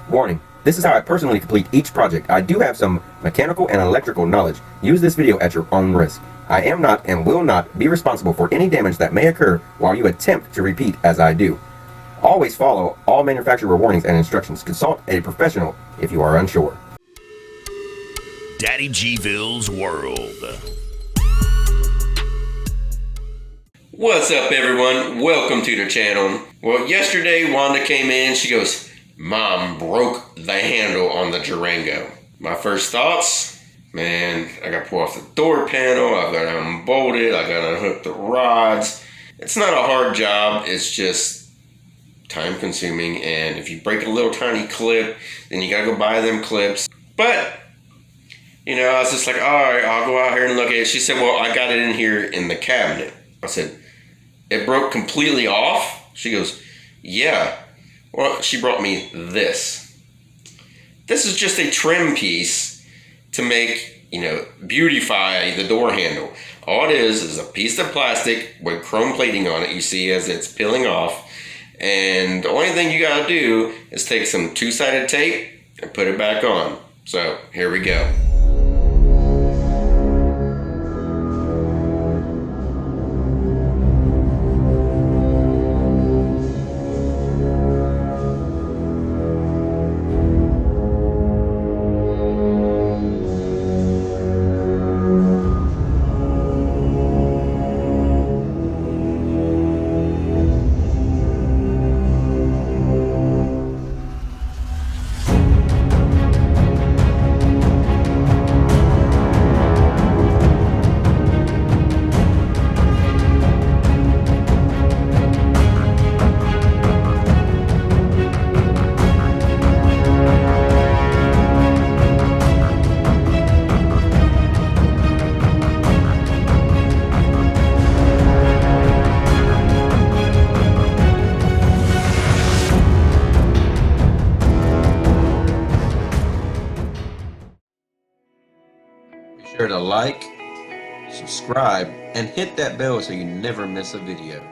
Warning, this is how I personally complete each project. I do have some mechanical and electrical knowledge. Use this video at your own risk. I am not and will not be responsible for any damage that may occur while you attempt to repeat as I do. Always follow all manufacturer warnings and instructions. Consult a professional if you are unsure. DADDYGVILLE'S World. What's up, everyone? Welcome to the channel. Well, yesterday Wanda came in. She goes, "Mom broke the handle on the Durango." My first thoughts, man, I gotta pull off the door panel. I've got to unbolt it. I gotta unhook the rods. It's not a hard job. It's just time consuming. And if you break a little tiny clip, then you gotta go buy them clips. But you know, I was just like, all right, I'll go out here and look at it. She said, well, I got it in here in the cabinet. I said, it broke completely off? She goes, yeah. Well, she brought me this. This is just a trim piece to make, beautify the door handle. All it is a piece of plastic with chrome plating on it, you see as it's peeling off. And the only thing you gotta do is take some two-sided tape and put it back on. So, here we go. Be sure to like, subscribe, and hit that bell so you never miss a video.